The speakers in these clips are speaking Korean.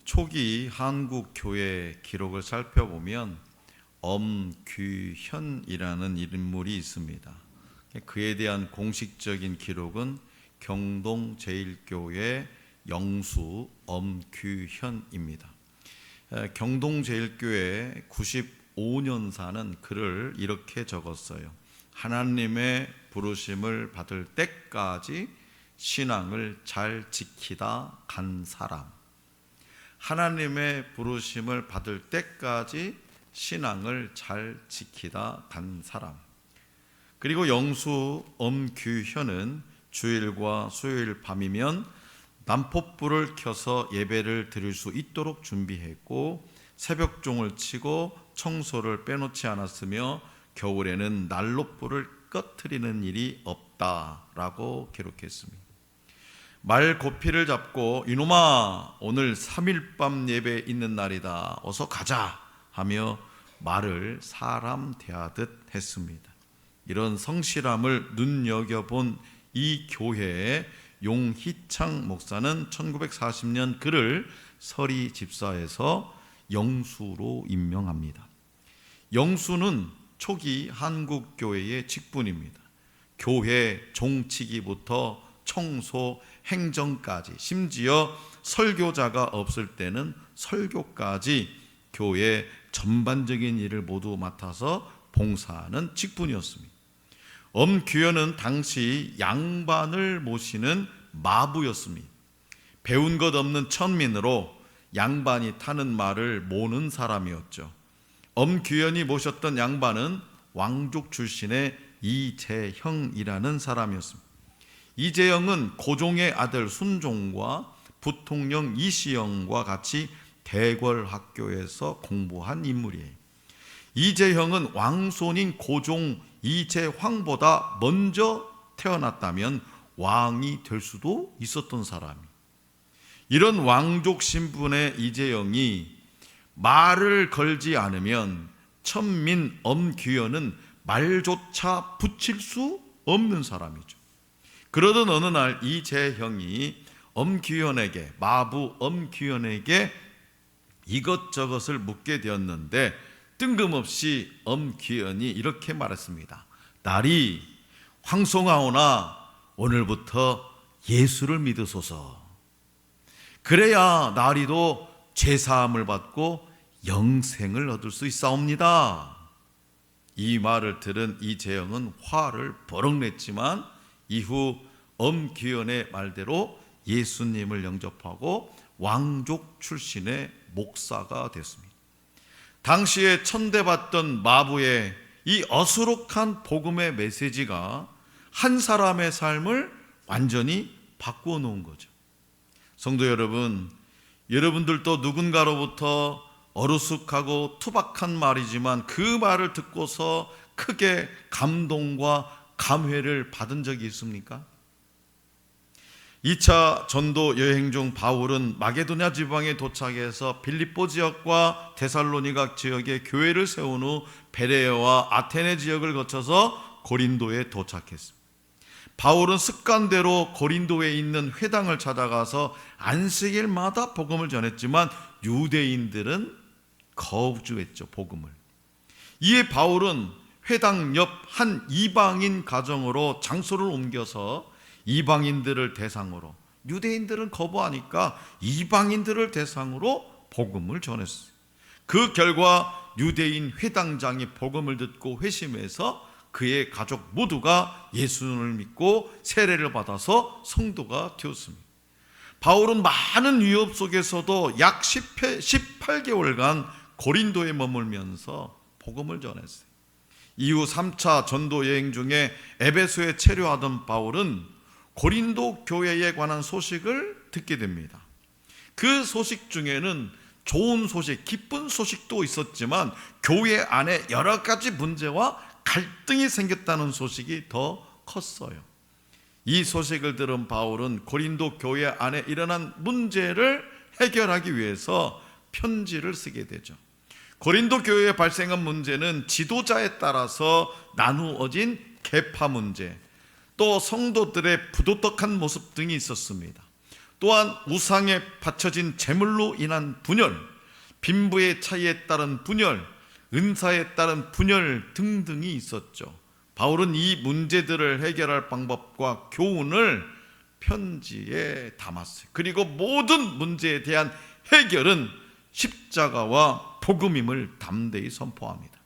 초기 한국 교회 기록을 살펴보면 엄규현이라는 인물이 있습니다. 그에 대한 공식적인 기록은 경동제일교회 영수 엄규현입니다. 경동제일교회 95년사는 글을 이렇게 적었어요. 하나님의 부르심을 받을 때까지 신앙을 잘 지키다 간 사람. 하나님의 부르심을 받을 때까지 신앙을 잘 지키다 간 사람. 그리고 영수 엄규현은 주일과 수요일 밤이면 난포불을 켜서 예배를 드릴 수 있도록 준비했고, 새벽종을 치고 청소를 빼놓지 않았으며 겨울에는 난로불을 꺼트리는 일이 없다라고 기록했습니다. 말고피를 잡고 이놈아 오늘 3일밤 예배 있는 날이다 어서 가자 하며 말을 사람 대하듯 했습니다. 이런 성실함을 눈여겨본 이 교회의 용희창 목사는 1940년 그를 서리 집사에서 영수로 임명합니다. 영수는 초기 한국교회의 직분입니다. 교회 종치기부터 청소, 행정까지, 심지어 설교자가 없을 때는 설교까지 교회 전반적인 일을 모두 맡아서 봉사하는 직분이었습니다. 엄규현은 당시 양반을 모시는 마부였습니다. 배운 것 없는 천민으로 양반이 타는 말을 모는 사람이었죠. 엄규현이 모셨던 양반은 왕족 출신의 이재형이라는 사람이었습니다. 이재형은 고종의 아들 순종과 부통령 이시영과 같이 대궐학교에서 공부한 인물이에요. 이재형은 왕손인 고종 이재황보다 먼저 태어났다면 왕이 될 수도 있었던 사람이에요. 이런 왕족 신분의 이재형이 말을 걸지 않으면 천민 엄규현은 말조차 붙일 수 없는 사람이죠. 그러던 어느 날 이재형이 엄규현에게, 마부 엄규현에게 이것저것을 묻게 되었는데 뜬금없이 엄규현이 이렇게 말했습니다. 날이 황송하오나 오늘부터 예수를 믿으소서. 그래야 나리도 죄사함을 받고 영생을 얻을 수 있사옵니다. 이 말을 들은 이재형은 화를 버럭 냈지만 이후 엄규현의 말대로 예수님을 영접하고 왕족 출신의 목사가 됐습니다. 당시에 천대받던 마부의 이 어수룩한 복음의 메시지가 한 사람의 삶을 완전히 바꾸어 놓은 거죠. 성도 여러분, 여러분들도 누군가로부터 어루숙하고 투박한 말이지만 그 말을 듣고서 크게 감동과 감회를 받은 적이 있습니까? 2차 전도 여행 중 바울은 마게도냐 지방에 도착해서 빌립보 지역과 데살로니가 지역에 교회를 세운 후 베레아와 아테네 지역을 거쳐서 고린도에 도착했습니다. 바울은 습관대로 고린도에 있는 회당을 찾아가서 안식일마다 복음을 전했지만 유대인들은 거부했죠, 복음을. 이에 바울은 회당 옆 한 이방인 가정으로 장소를 옮겨서 이방인들을 대상으로, 유대인들은 거부하니까 이방인들을 대상으로 복음을 전했어요. 그 결과 유대인 회당장이 복음을 듣고 회심해서 그의 가족 모두가 예수님을 믿고 세례를 받아서 성도가 되었습니다. 바울은 많은 위협 속에서도 약 18개월간 고린도에 머물면서 복음을 전했어요. 이후 3차 전도 여행 중에 에베소에 체류하던 바울은 고린도 교회에 관한 소식을 듣게 됩니다. 그 소식 중에는 좋은 소식, 기쁜 소식도 있었지만 교회 안에 여러 가지 문제와 갈등이 생겼다는 소식이 더 컸어요. 이 소식을 들은 바울은 고린도 교회 안에 일어난 문제를 해결하기 위해서 편지를 쓰게 되죠. 고린도 교회에 발생한 문제는 지도자에 따라서 나누어진 계파 문제, 또 성도들의 부도덕한 모습 등이 있었습니다. 또 또한 우상에 바쳐진 제물로 인한 분열, 빈부의 차이에 따른 분열, 은사에 따른 분열 등등이 있었죠. 바울은 이 문제들을 해결할 방법과 교훈을 편지에 담았어요. 그리고 모든 문제에 대한 해결은 십자가와 복음임을 담대히 선포합니다.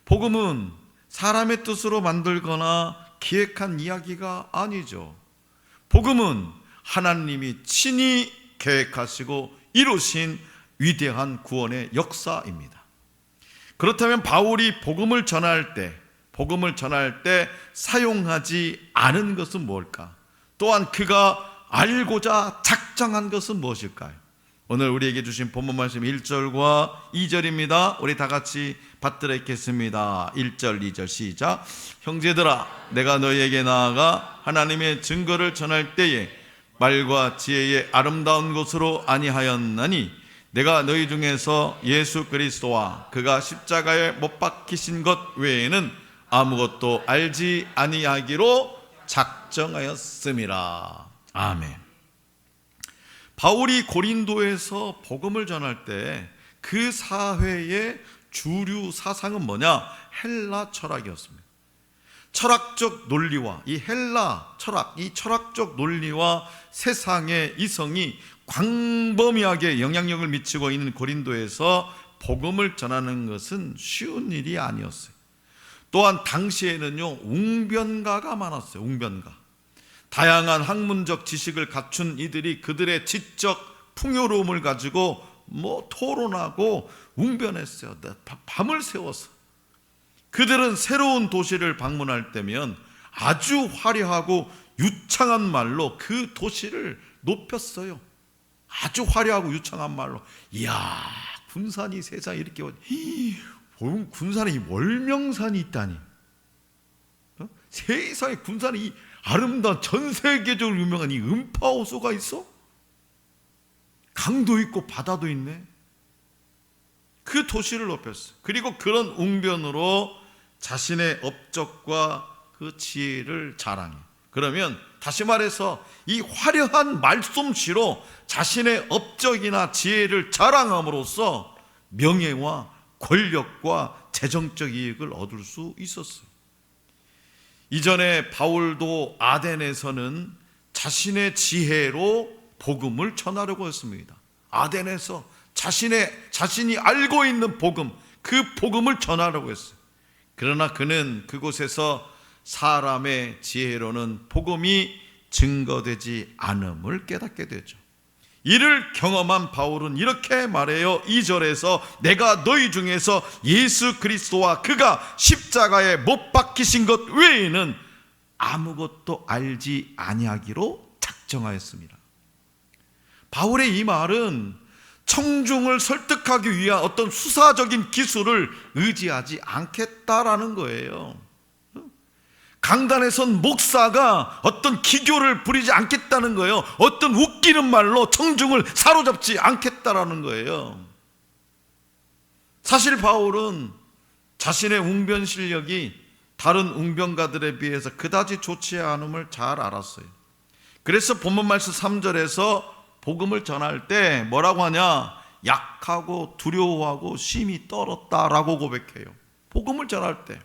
복음은 사람의 뜻으로 만들거나 기획한 이야기가 아니죠. 복음은 하나님이 친히 계획하시고 이루신 위대한 구원의 역사입니다. 그렇다면 바울이 복음을 전할 때 사용하지 않은 것은 뭘까? 또한 그가 알고자 작정한 것은 무엇일까요? 오늘 우리에게 주신 본문 말씀 1절과 2절입니다. 우리 다 같이 받들어 읽겠습니다. 1절, 2절 시작. 형제들아, 내가 너희에게 나아가 하나님의 증거를 전할 때에 말과 지혜의 아름다운 것으로 아니하였나니 내가 너희 중에서 예수 그리스도와 그가 십자가에 못 박히신 것 외에는 아무것도 알지 아니하기로 작정하였음이라. 아멘. 바울이 고린도에서 복음을 전할 때 그 사회의 주류 사상은 뭐냐? 헬라 철학이었습니다. 철학적 논리와 이 헬라 철학, 이 철학적 논리와 세상의 이성이 광범위하게 영향력을 미치고 있는 고린도에서 복음을 전하는 것은 쉬운 일이 아니었어요. 또한 당시에는요, 웅변가가 많았어요. 웅변가. 다양한 학문적 지식을 갖춘 이들이 그들의 지적 풍요로움을 가지고 토론하고 웅변했어요. 밤을 새워서. 그들은 새로운 도시를 방문할 때면 아주 화려하고 유창한 말로 그 도시를 높였어요. 아주 화려하고 유창한 말로. 이야, 군산이 세상에 이렇게 군산에 이 월명산이 있다니. 세상에 군산에 이 아름다운 전 세계적으로 유명한 이 음파호수가 있어? 강도 있고 바다도 있네. 그 도시를 높였어요. 그리고 그런 웅변으로 자신의 업적과 그 지혜를 자랑해. 그러면 다시 말해서 이 화려한 말솜씨로 자신의 업적이나 지혜를 자랑함으로써 명예와 권력과 재정적 이익을 얻을 수 있었어요. 이전에 바울도 아덴에서는 자신의 지혜로 복음을 전하려고 했습니다. 아덴에서 자신이 알고 있는 복음, 그 복음을 전하려고 했어요. 그러나 그는 그곳에서 사람의 지혜로는 복음이 증거되지 않음을 깨닫게 되죠. 이를 경험한 바울은 이렇게 말해요. 2절에서 내가 너희 중에서 예수 그리스도와 그가 십자가에 못 박히신 것 외에는 아무것도 알지 아니하기로 작정하였습니다. 바울의 이 말은 청중을 설득하기 위한 어떤 수사적인 기술을 의지하지 않겠다라는 거예요. 강단에선 목사가 어떤 기교를 부리지 않겠다는 거예요. 어떤 웃기는 말로 청중을 사로잡지 않겠다라는 거예요. 사실 바울은 자신의 웅변 실력이 다른 웅변가들에 비해서 그다지 좋지 않음을 잘 알았어요. 그래서 본문 말씀 3절에서 복음을 전할 때 뭐라고 하냐? 약하고 두려워하고 심히 떨었다라고 고백해요. 복음을 전할 때.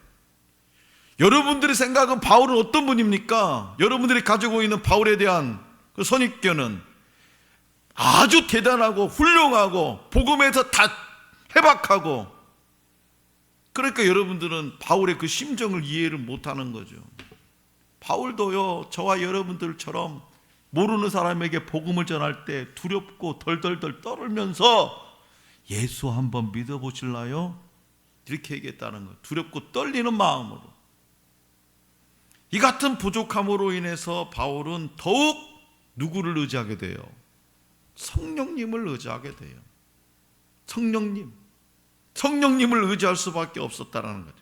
여러분들이 생각은 바울은 어떤 분입니까? 여러분들이 가지고 있는 바울에 대한 그 선입견은 아주 대단하고 훌륭하고 복음에서 다 해박하고, 그러니까 여러분들은 바울의 그 심정을 이해를 못하는 거죠. 바울도요, 저와 여러분들처럼 모르는 사람에게 복음을 전할 때 두렵고 덜덜덜 떨면서 예수 한번 믿어보실래요? 이렇게 얘기했다는 거예요. 두렵고 떨리는 마음으로. 이 같은 부족함으로 인해서 바울은 더욱 누구를 의지하게 돼요? 성령님을 의지하게 돼요. 성령님을 의지할 수밖에 없었다는 거죠.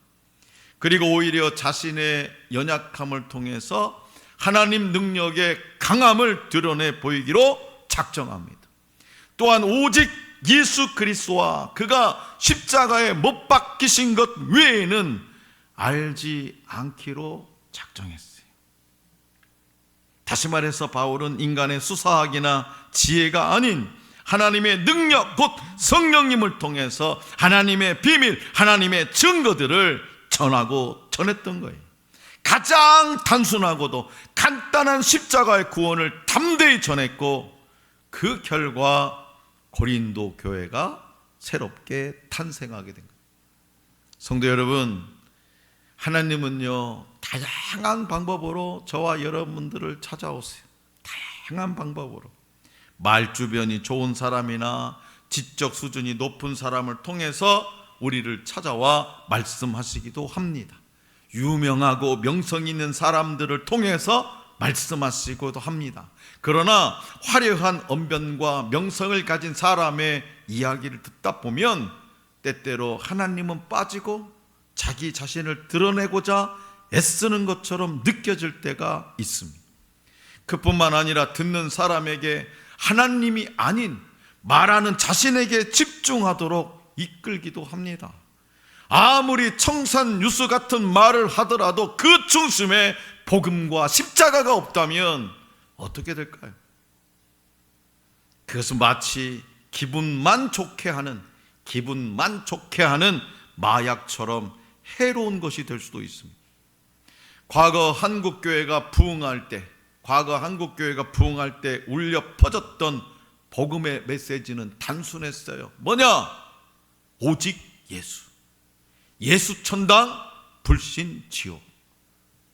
그리고 오히려 자신의 연약함을 통해서 하나님 능력의 강함을 드러내 보이기로 작정합니다. 또한 오직 예수 그리스도와 그가 십자가에 못 박히신 것 외에는 알지 않기로 작정했어요. 다시 말해서 바울은 인간의 수사학이나 지혜가 아닌 하나님의 능력, 곧 성령님을 통해서 하나님의 비밀, 하나님의 증거들을 전하고 전했던 거예요. 가장 단순하고도 간단한 십자가의 구원을 담대히 전했고, 그 결과 고린도 교회가 새롭게 탄생하게 된 거예요. 성도 여러분, 하나님은요 다양한 방법으로 저와 여러분들을 찾아오세요. 다양한 방법으로. 말주변이 좋은 사람이나 지적 수준이 높은 사람을 통해서 우리를 찾아와 말씀하시기도 합니다. 유명하고 명성 있는 사람들을 통해서 말씀하시기도 합니다. 그러나 화려한 언변과 명성을 가진 사람의 이야기를 듣다 보면 때때로 하나님은 빠지고 자기 자신을 드러내고자 애쓰는 것처럼 느껴질 때가 있습니다. 그뿐만 아니라 듣는 사람에게 하나님이 아닌 말하는 자신에게 집중하도록 이끌기도 합니다. 아무리 청산유수 같은 말을 하더라도 그 중심에 복음과 십자가가 없다면 어떻게 될까요? 그것은 마치 기분만 좋게 하는 마약처럼 해로운 것이 될 수도 있습니다. 과거 한국교회가 부흥할 때 울려 퍼졌던 복음의 메시지는 단순했어요. 뭐냐? 오직 예수. 예수 천당, 불신 지옥.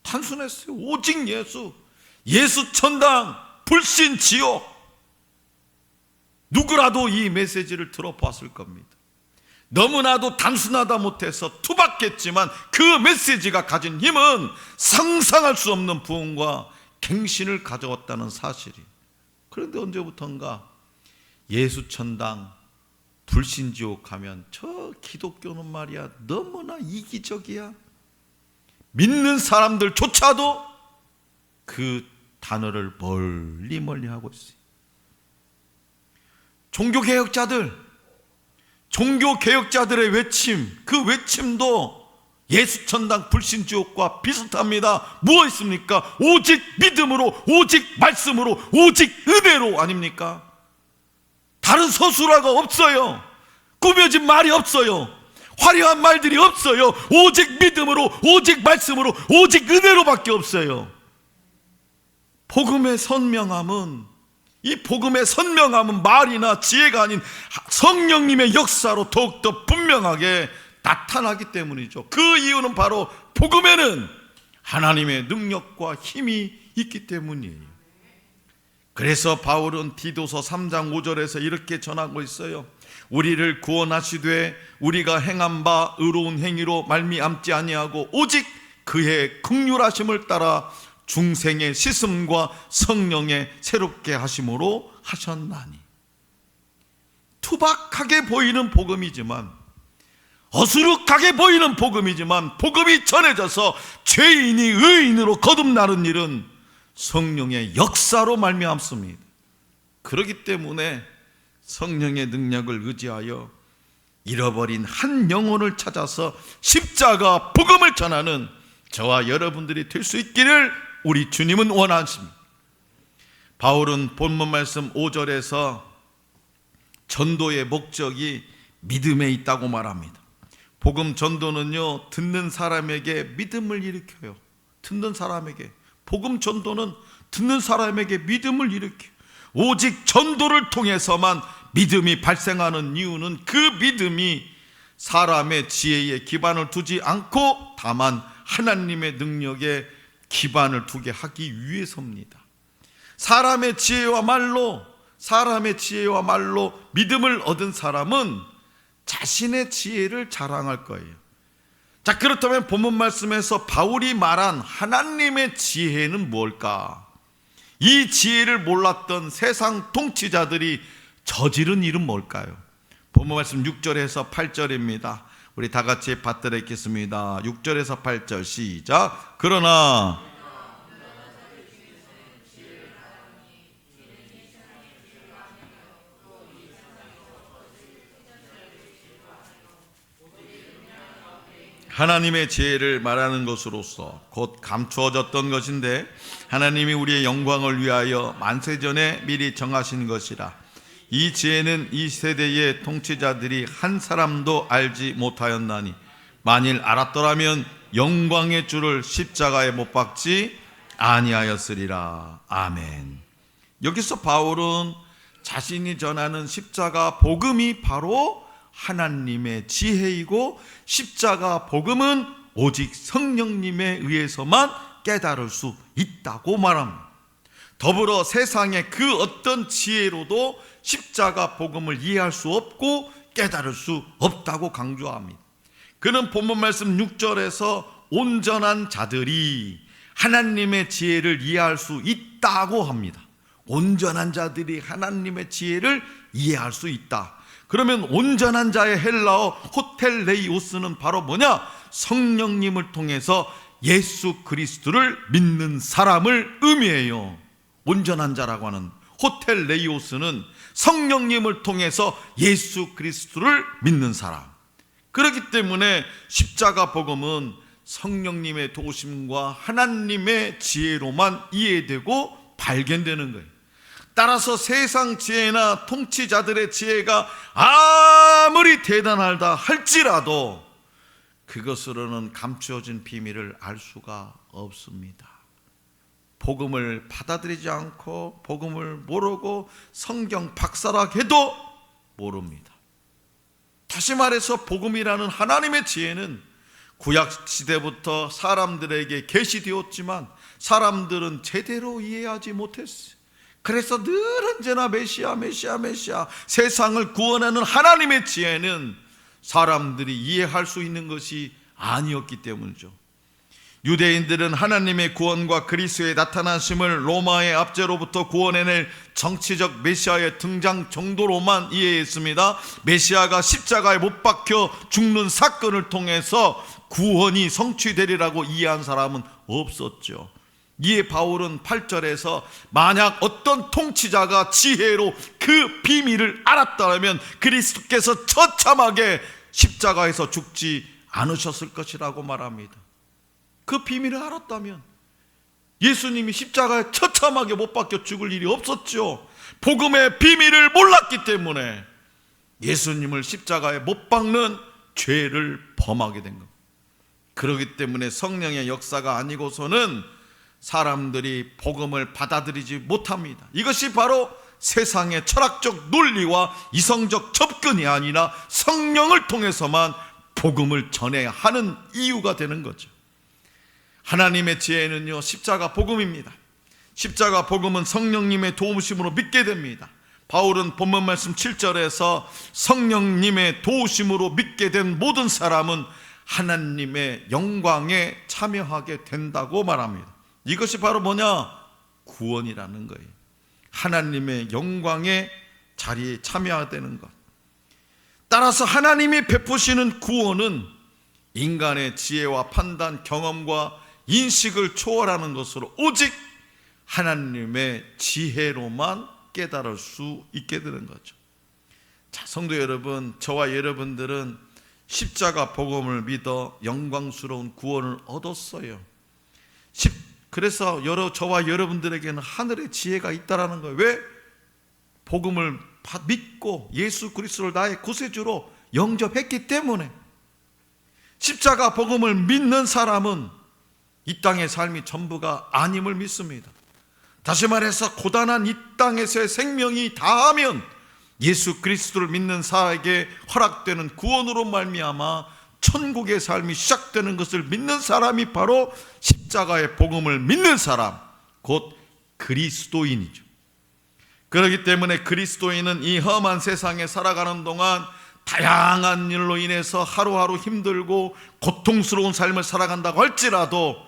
단순했어요. 오직 예수. 예수 천당, 불신 지옥. 누구라도 이 메시지를 들어봤을 겁니다. 너무나도 단순하다 못해서 투박했지만 그 메시지가 가진 힘은 상상할 수 없는 부흥과 갱신을 가져왔다는 사실이. 그런데 언제부턴가 예수 천당, 불신 지옥 하면 저 기독교는 말이야 너무나 이기적이야. 믿는 사람들조차도 그 단어를 멀리 하고 있어요. 종교개혁자들의 외침, 그 외침도 예수천당 불신지옥과 비슷합니다. 무엇입니까? 오직 믿음으로, 오직 말씀으로, 오직 은혜로 아닙니까? 다른 서술화가 없어요. 꾸며진 말이 없어요. 화려한 말들이 없어요. 오직 믿음으로, 오직 말씀으로, 오직 은혜로밖에 없어요. 복음의 선명함은 말이나 지혜가 아닌 성령님의 역사로 더욱더 분명하게 나타나기 때문이죠. 그 이유는 바로 복음에는 하나님의 능력과 힘이 있기 때문이에요. 그래서 바울은 디도서 3장 5절에서 이렇게 전하고 있어요. 우리를 구원하시되 우리가 행한 바 의로운 행위로 말미암지 아니하고 오직 그의 긍휼하심을 따라 중생의 씻음과 성령의 새롭게 하심으로 하셨나니. 투박하게 보이는 복음이지만, 어수룩하게 보이는 복음이지만, 복음이 전해져서 죄인이 의인으로 거듭나는 일은 성령의 역사로 말미암습니다. 그렇기 때문에 성령의 능력을 의지하여 잃어버린 한 영혼을 찾아서 십자가 복음을 전하는 저와 여러분들이 될 수 있기를 우리 주님은 원하십니다. 바울은 본문 말씀 5절에서 전도의 목적이 믿음에 있다고 말합니다. 복음 전도는요, 듣는 사람에게 믿음을 일으켜요. 복음 전도는 듣는 사람에게 믿음을 일으켜요. 오직 전도를 통해서만 믿음이 발생하는 이유는 그 믿음이 사람의 지혜에 기반을 두지 않고 다만 하나님의 능력에 기반을 두게 하기 위해서입니다. 사람의 지혜와 말로 믿음을 얻은 사람은 자신의 지혜를 자랑할 거예요. 자, 그렇다면 본문 말씀에서 바울이 말한 하나님의 지혜는 뭘까? 이 지혜를 몰랐던 세상 통치자들이 저지른 일은 뭘까요? 본문 말씀 6절에서 8절입니다. 우리 다 같이 받들어 읽겠습니다. 6절에서 8절 시작. 그러나 하나님의 지혜를 말하는 것으로서 곧 감추어졌던 것인데 하나님이 우리의 영광을 위하여 만세전에 미리 정하신 것이라. 이 지혜는 이 세대의 통치자들이 한 사람도 알지 못하였나니 만일 알았더라면 영광의 주를 십자가에 못 박지 아니하였으리라. 아멘. 여기서 바울은 자신이 전하는 십자가 복음이 바로 하나님의 지혜이고 십자가 복음은 오직 성령님에 의해서만 깨달을 수 있다고 말합니다. 더불어 세상의 그 어떤 지혜로도 십자가 복음을 이해할 수 없고 깨달을 수 없다고 강조합니다. 그는 본문 말씀 6절에서 온전한 자들이 하나님의 지혜를 이해할 수 있다고 합니다. 온전한 자들이 하나님의 지혜를 이해할 수 있다. 그러면 온전한 자의 헬라어 호텔레이오스는 바로 뭐냐? 성령님을 통해서 예수 그리스도를 믿는 사람을 의미해요. 온전한 자라고 하는 호텔레이오스는 성령님을 통해서 예수 그리스도를 믿는 사람. 그렇기 때문에 십자가 복음은 성령님의 도우심과 하나님의 지혜로만 이해되고 발견되는 거예요. 따라서 세상 지혜나 통치자들의 지혜가 아무리 대단하다 할지라도 그것으로는 감추어진 비밀을 알 수가 없습니다. 복음을 받아들이지 않고 복음을 모르고 성경 박사라해도 모릅니다. 다시 말해서 복음이라는 하나님의 지혜는 구약 시대부터 사람들에게 계시되었지만 사람들은 제대로 이해하지 못했어요. 그래서 늘 언제나 메시아 세상을 구원하는 하나님의 지혜는 사람들이 이해할 수 있는 것이 아니었기 때문이죠. 유대인들은 하나님의 구원과 그리스도의 나타나심을 로마의 압제로부터 구원해낼 정치적 메시아의 등장 정도로만 이해했습니다. 메시아가 십자가에 못 박혀 죽는 사건을 통해서 구원이 성취되리라고 이해한 사람은 없었죠. 이에 바울은 8절에서 만약 어떤 통치자가 지혜로 그 비밀을 알았다면 그리스도께서 처참하게 십자가에서 죽지 않으셨을 것이라고 말합니다. 그 비밀을 알았다면 예수님이 십자가에 처참하게 못 박혀 죽을 일이 없었죠. 복음의 비밀을 몰랐기 때문에 예수님을 십자가에 못 박는 죄를 범하게 된 겁니다. 그렇기 때문에 성령의 역사가 아니고서는 사람들이 복음을 받아들이지 못합니다. 이것이 바로 세상의 철학적 논리와 이성적 접근이 아니라 성령을 통해서만 복음을 전해야 하는 이유가 되는 거죠. 하나님의 지혜는요, 십자가 복음입니다. 십자가 복음은 성령님의 도우심으로 믿게 됩니다. 바울은 본문 말씀 7절에서 성령님의 도우심으로 믿게 된 모든 사람은 하나님의 영광에 참여하게 된다고 말합니다. 이것이 바로 뭐냐? 구원이라는 거예요. 하나님의 영광의 자리에 참여하게 되는 것. 따라서 하나님이 베푸시는 구원은 인간의 지혜와 판단, 경험과 인식을 초월하는 것으로 오직 하나님의 지혜로만 깨달을 수 있게 되는 거죠. 자, 성도 여러분, 저와 여러분들은 십자가 복음을 믿어 영광스러운 구원을 얻었어요. 그래서 저와 여러분들에게는 하늘의 지혜가 있다라는 거예요. 왜? 복음을 믿고 예수 그리스도를 나의 구세주로 영접했기 때문에. 십자가 복음을 믿는 사람은 이 땅의 삶이 전부가 아님을 믿습니다. 다시 말해서 고단한 이 땅에서의 생명이 다하면 예수 그리스도를 믿는 자에게 허락되는 구원으로 말미암아 천국의 삶이 시작되는 것을 믿는 사람이 바로 십자가의 복음을 믿는 사람, 곧 그리스도인이죠. 그렇기 때문에 그리스도인은 이 험한 세상에 살아가는 동안 다양한 일로 인해서 하루하루 힘들고 고통스러운 삶을 살아간다고 할지라도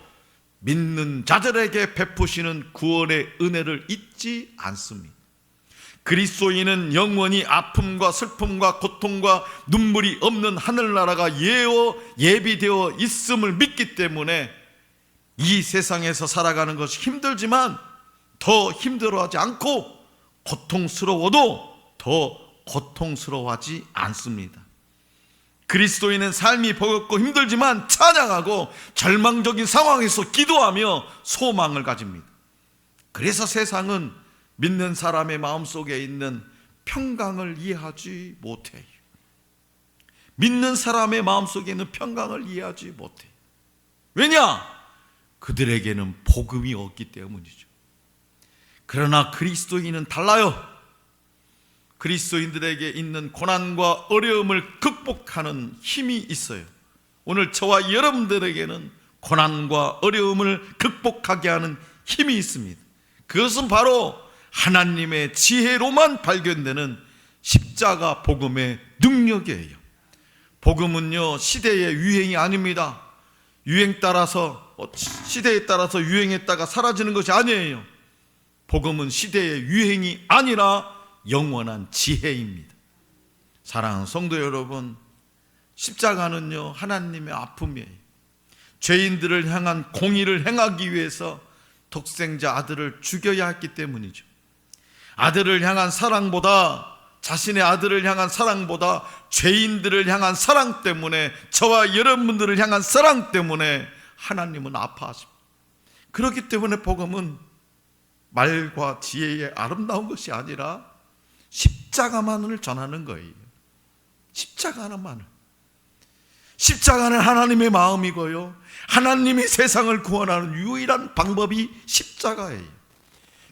믿는 자들에게 베푸시는 구원의 은혜를 잊지 않습니다. 그리스도인은 영원히 아픔과 슬픔과 고통과 눈물이 없는 하늘나라가 예비되어 있음을 믿기 때문에 이 세상에서 살아가는 것이 힘들지만 더 힘들어하지 않고 고통스러워도 더 고통스러워하지 않습니다. 그리스도인은 삶이 버겁고 힘들지만 찬양하고 절망적인 상황에서 기도하며 소망을 가집니다. 그래서 세상은 믿는 사람의 마음속에 있는 평강을 이해하지 못해요. 믿는 사람의 마음속에 있는 평강을 이해하지 못해요. 왜냐? 그들에게는 복음이 없기 때문이죠. 그러나 그리스도인은 달라요. 그리스도인들에게 있는 고난과 어려움을 극복하는 힘이 있어요. 오늘 저와 여러분들에게는 고난과 어려움을 극복하게 하는 힘이 있습니다. 그것은 바로 하나님의 지혜로만 발견되는 십자가 복음의 능력이에요. 복음은요, 시대의 유행이 아닙니다. 시대에 따라서 유행했다가 사라지는 것이 아니에요. 복음은 시대의 유행이 아니라 영원한 지혜입니다. 사랑하는 성도 여러분, 십자가는요, 하나님의 아픔이에요. 죄인들을 향한 공의를 행하기 위해서 독생자 아들을 죽여야 했기 때문이죠. 아들을 향한 사랑보다, 자신의 아들을 향한 사랑보다 죄인들을 향한 사랑 때문에, 저와 여러분들을 향한 사랑 때문에 하나님은 아파하십니다. 그렇기 때문에 복음은 말과 지혜의 아름다운 것이 아니라 십자가만을 전하는 거예요. 십자가만을. 십자가는 하나님의 마음이고요, 하나님이 세상을 구원하는 유일한 방법이 십자가예요.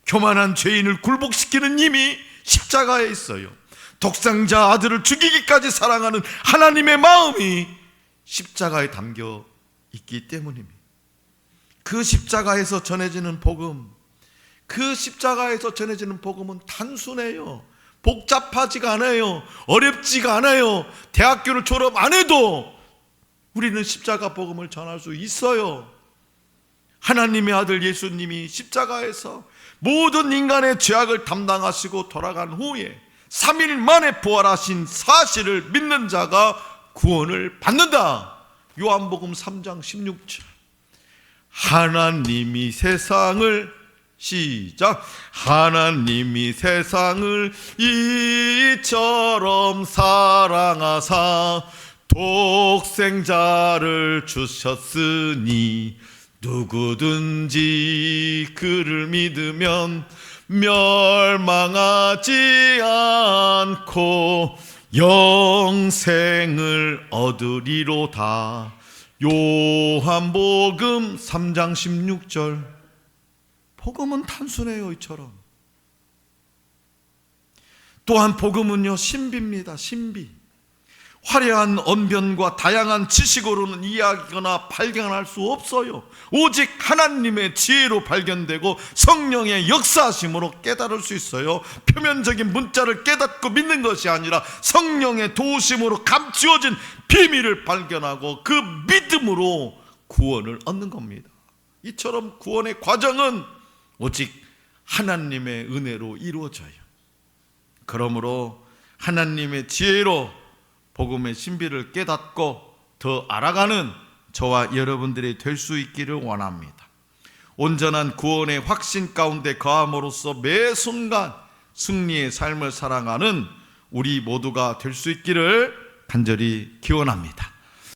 교만한 죄인을 굴복시키는 힘이 십자가에 있어요. 독생자 아들을 죽이기까지 사랑하는 하나님의 마음이 십자가에 담겨 있기 때문입니다. 그 십자가에서 전해지는 복음, 그 십자가에서 전해지는 복음은 단순해요. 복잡하지가 않아요. 어렵지가 않아요. 대학교를 졸업 안 해도 우리는 십자가 복음을 전할 수 있어요. 하나님의 아들 예수님이 십자가에서 모든 인간의 죄악을 담당하시고 돌아간 후에 3일 만에 부활하신 사실을 믿는 자가 구원을 받는다. 요한복음 3장 16절. 하나님이 세상을, 시작, 하나님이 세상을 이처럼 사랑하사 독생자를 주셨으니 누구든지 그를 믿으면 멸망하지 않고 영생을 얻으리로다. 요한복음 3장 16절. 복음은 단순해요. 이처럼. 또한 복음은요, 신비입니다. 신비. 화려한 언변과 다양한 지식으로는 이해하거나 발견할 수 없어요. 오직 하나님의 지혜로 발견되고 성령의 역사하심으로 깨달을 수 있어요. 표면적인 문자를 깨닫고 믿는 것이 아니라 성령의 도우심으로 감추어진 비밀을 발견하고 그 믿음으로 구원을 얻는 겁니다. 이처럼 구원의 과정은 오직 하나님의 은혜로 이루어져요. 그러므로 하나님의 지혜로 복음의 신비를 깨닫고 더 알아가는 저와 여러분들이 될 수 있기를 원합니다. 온전한 구원의 확신 가운데 거함으로써 매 순간 승리의 삶을 살아가는 우리 모두가 될 수 있기를 간절히 기원합니다.